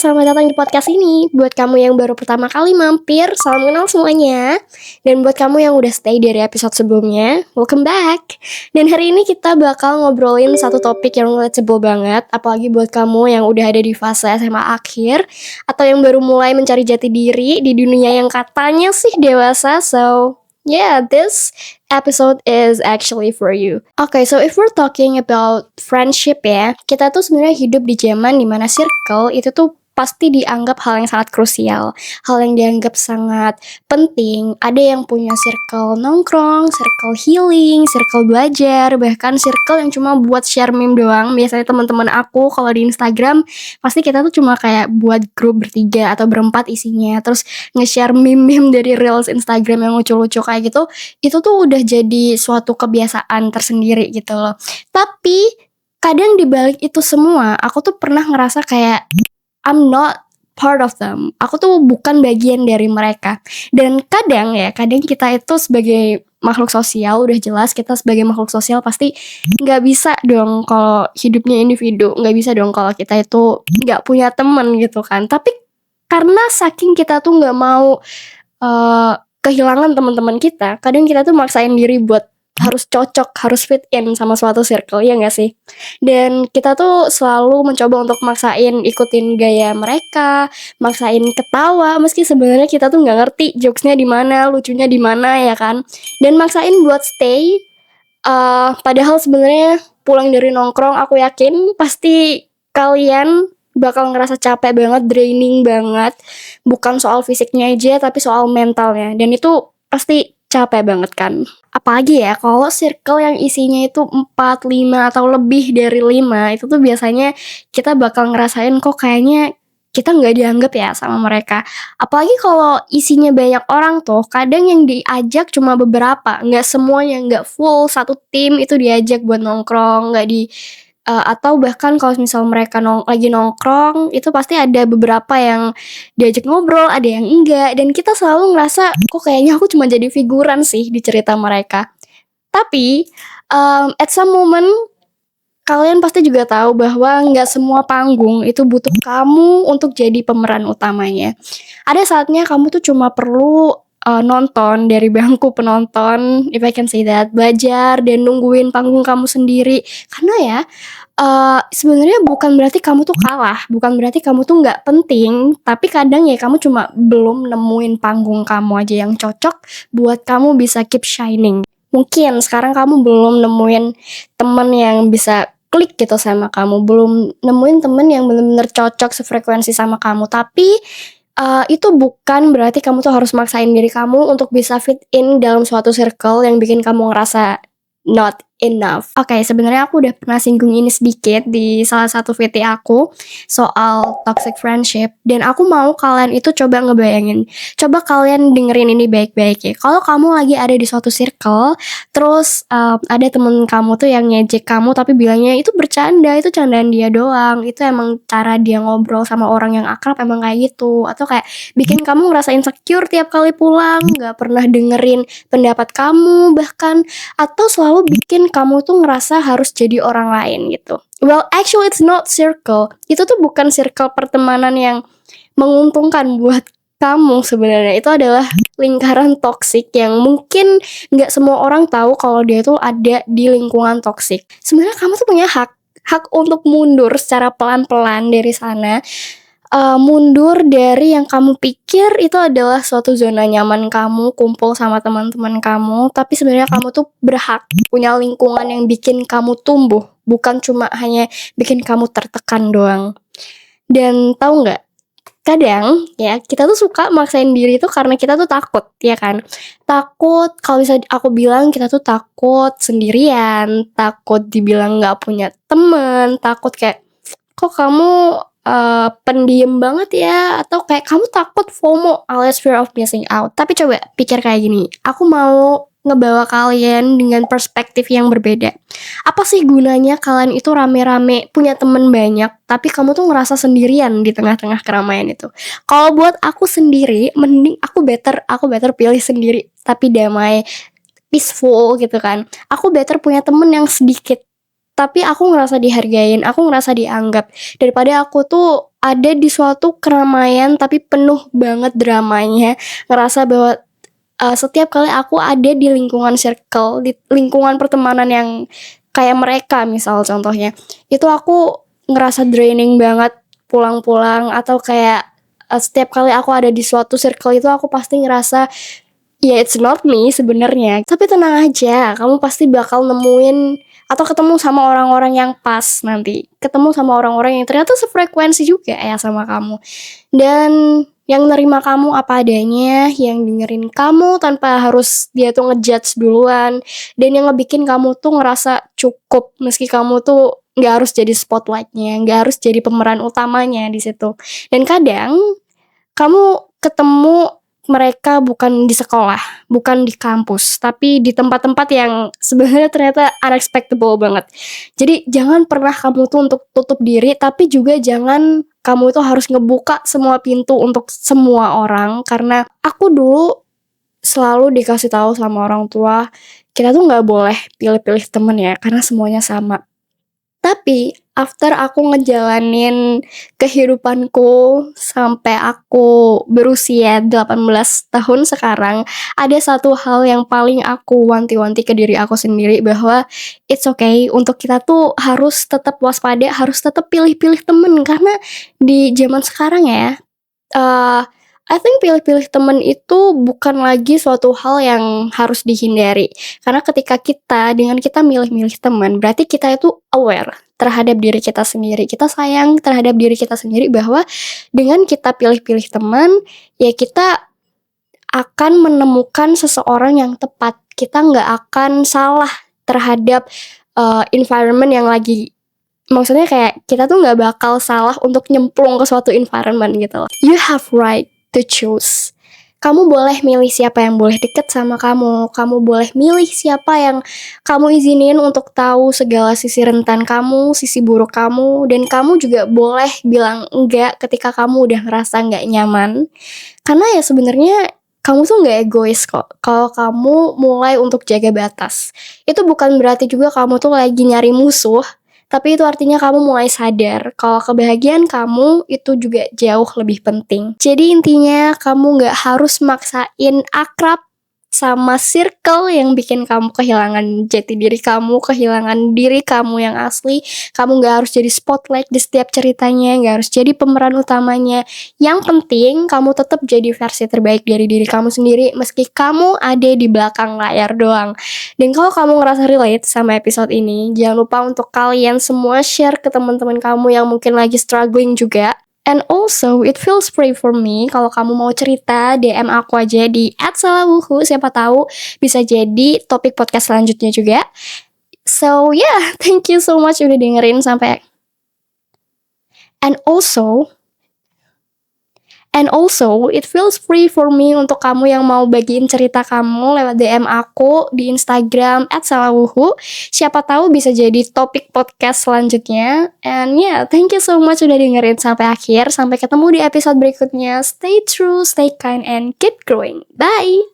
selamat datang di podcast ini. Buat kamu yang baru pertama kali mampir, salam kenal semuanya. Dan buat kamu yang udah stay dari episode sebelumnya, welcome back. Dan hari ini kita bakal ngobrolin satu topik yang relatable banget, apalagi buat kamu yang udah ada di fase SMA akhir, atau yang baru mulai mencari jati diri di dunia yang katanya sih dewasa. So, yeah, this episode is actually for you. Okay, so if we're talking about friendship ya, kita tuh sebenarnya hidup di zaman dimana circle itu tuh pasti dianggap hal yang sangat krusial, hal yang dianggap sangat penting. Ada yang punya circle nongkrong, circle healing, circle belajar, bahkan circle yang cuma buat share meme doang. Biasanya teman-teman aku kalau di Instagram pasti kita tuh cuma kayak buat grup bertiga atau berempat isinya, terus nge-share meme-meme dari reels Instagram yang lucu-lucu kayak gitu. Itu tuh udah jadi suatu kebiasaan tersendiri gitu loh. Tapi kadang dibalik itu semua, aku tuh pernah ngerasa kayak I'm not part of them. Aku tuh bukan bagian dari mereka. Dan kadang kita itu sebagai makhluk sosial, udah jelas kita sebagai makhluk sosial pasti nggak bisa dong kalau hidupnya individu, nggak bisa dong kalau kita itu nggak punya temen gitu kan. Tapi karena saking kita tuh nggak mau kehilangan teman-teman kita, kadang kita tuh maksain diri buat harus cocok, harus fit in sama suatu circle, ya nggak sih? Dan kita tuh selalu mencoba untuk maksain ikutin gaya mereka, maksain ketawa, meski sebenarnya kita tuh nggak ngerti jokesnya di mana, lucunya di mana ya kan? Dan maksain buat stay, padahal sebenarnya pulang dari nongkrong, aku yakin pasti kalian bakal ngerasa capek banget, draining banget. Bukan soal fisiknya aja, tapi soal mentalnya. Dan itu pasti capek banget kan. Apalagi ya kalau circle yang isinya itu 4, 5 atau lebih dari 5, itu tuh biasanya kita bakal ngerasain kok kayaknya kita nggak dianggap ya sama mereka. Apalagi kalau isinya banyak orang tuh, kadang yang diajak cuma beberapa, nggak semuanya, nggak full satu tim itu diajak buat nongkrong, nggak di atau bahkan kalau misal mereka lagi nongkrong, itu pasti ada beberapa yang diajak ngobrol, ada yang enggak, dan kita selalu ngerasa kok kayaknya aku cuma jadi figuran sih di cerita mereka. Tapi at some moment kalian pasti juga tahu bahwa nggak semua panggung itu butuh kamu untuk jadi pemeran utamanya. Ada saatnya kamu tuh cuma perlu nonton dari bangku penonton, if I can say that, belajar dan nungguin panggung kamu sendiri. Karena ya sebenarnya bukan berarti kamu tuh kalah, bukan berarti kamu tuh nggak penting, tapi kadang ya kamu cuma belum nemuin panggung kamu aja yang cocok buat kamu bisa keep shining. Mungkin sekarang kamu belum nemuin temen yang bisa klik gitu sama kamu, belum nemuin temen yang benar-benar cocok sefrekuensi sama kamu, tapi itu bukan berarti kamu tuh harus maksain diri kamu untuk bisa fit in dalam suatu circle yang bikin kamu ngerasa not enough. Oke, sebenarnya aku udah pernah singgung ini sedikit di salah satu VT aku soal toxic friendship, dan aku mau kalian itu coba ngebayangin. Coba kalian dengerin ini baik-baik ya. Kalau kamu lagi ada di suatu circle, terus ada temen kamu tuh yang ngejek kamu tapi bilangnya itu bercanda, itu candaan dia doang, itu emang cara dia ngobrol sama orang yang akrab emang kayak gitu, atau kayak bikin kamu ngerasa insecure tiap kali pulang, gak pernah dengerin pendapat kamu bahkan, atau selalu bikin kamu tuh ngerasa harus jadi orang lain gitu. Well, actually it's not circle. Itu tuh bukan circle pertemanan yang menguntungkan buat kamu sebenarnya. Itu adalah lingkaran toksik yang mungkin nggak semua orang tahu kalau dia tuh ada di lingkungan toksik. Sebenarnya kamu tuh punya hak untuk mundur secara pelan-pelan dari sana. Mundur dari yang kamu pikir itu adalah suatu zona nyaman kamu, kumpul sama teman-teman kamu, tapi sebenarnya kamu tuh berhak punya lingkungan yang bikin kamu tumbuh, bukan cuma hanya bikin kamu tertekan doang. Dan tahu nggak? Kadang ya kita tuh suka maksain diri tuh karena kita tuh takut, ya kan? Takut kalau bisa aku bilang kita tuh takut sendirian, takut dibilang nggak punya temen, takut kayak kok kamu pendiam banget ya, atau kayak kamu takut FOMO alias fear of missing out. Tapi coba pikir kayak gini, aku mau ngebawa kalian dengan perspektif yang berbeda. Apa sih gunanya kalian itu rame-rame punya temen banyak, tapi kamu tuh ngerasa sendirian di tengah-tengah keramaian itu? Kalau buat aku sendiri, mending aku better pilih sendiri, tapi damai, peaceful gitu kan. Aku better punya temen yang sedikit, tapi aku ngerasa dihargain, aku ngerasa dianggap, daripada aku tuh ada di suatu keramaian tapi penuh banget dramanya. Ngerasa bahwa setiap kali aku ada di lingkungan circle, di lingkungan pertemanan yang kayak mereka misal contohnya, itu aku ngerasa draining banget pulang-pulang, atau kayak setiap kali aku ada di suatu circle itu aku pasti ngerasa ya it's not me sebenarnya. Tapi tenang aja, kamu pasti bakal nemuin atau ketemu sama orang-orang yang pas nanti. Ketemu sama orang-orang yang ternyata sefrekuensi juga ya sama kamu. Dan yang nerima kamu apa adanya, yang dengerin kamu tanpa harus dia tuh ngejudge duluan, dan yang ngebikin kamu tuh ngerasa cukup meski kamu tuh nggak harus jadi spotlightnya, nggak harus jadi pemeran utamanya di situ. Dan kadang kamu ketemu mereka bukan di sekolah, bukan di kampus, tapi di tempat-tempat yang sebenarnya ternyata unexpectable banget. Jadi jangan pernah kamu tuh untuk tutup diri, tapi juga jangan kamu itu harus ngebuka semua pintu untuk semua orang. Karena aku dulu selalu dikasih tahu sama orang tua, kita tuh nggak boleh pilih-pilih temen ya, karena semuanya sama. Tapi after aku ngejalanin kehidupanku sampai aku berusia 18 tahun sekarang, ada satu hal yang paling aku wanti-wanti ke diri aku sendiri, bahwa it's okay untuk kita tuh harus tetap waspada, harus tetap pilih-pilih temen. Karena di zaman sekarang ya, I think pilih-pilih temen itu bukan lagi suatu hal yang harus dihindari. Karena ketika dengan kita milih-milih teman, berarti kita itu aware terhadap diri kita sendiri. Kita sayang terhadap diri kita sendiri, bahwa dengan kita pilih-pilih teman, ya kita akan menemukan seseorang yang tepat. Kita nggak akan salah terhadap environment yang lagi, maksudnya kayak kita tuh nggak bakal salah untuk nyemplung ke suatu environment gitu loh. You have right to choose. Kamu boleh milih siapa yang boleh deket sama kamu. Kamu boleh milih siapa yang kamu izinin untuk tahu segala sisi rentan kamu, sisi buruk kamu. Dan kamu juga boleh bilang enggak ketika kamu udah ngerasa nggak nyaman. Karena ya sebenarnya kamu tuh nggak egois kok kalau kamu mulai untuk jaga batas. Itu bukan berarti juga kamu tuh lagi nyari musuh, tapi itu artinya kamu mulai sadar kalau kebahagiaan kamu itu juga jauh lebih penting. Jadi intinya kamu gak harus maksain akrab sama circle yang bikin kamu kehilangan jati diri kamu, kehilangan diri kamu yang asli. Kamu gak harus jadi spotlight di setiap ceritanya, gak harus jadi pemeran utamanya. Yang penting kamu tetap jadi versi terbaik dari diri kamu sendiri, meski kamu ada di belakang layar doang. Dan kalau kamu ngerasa relate sama episode ini, jangan lupa untuk kalian semua share ke teman-teman kamu yang mungkin lagi struggling juga. And also, it feels free for me kalau kamu mau cerita, DM aku aja di @salawuhu. Siapa tahu bisa jadi topik podcast selanjutnya juga. So yeah, thank you so much udah dengerin sampai. And also, it feels free for me untuk kamu yang mau bagiin cerita kamu lewat DM aku di Instagram @salawuhu. Siapa tahu bisa jadi topik podcast selanjutnya. And yeah, thank you so much udah dengerin sampai akhir. Sampai ketemu di episode berikutnya. Stay true, stay kind, and keep growing. Bye!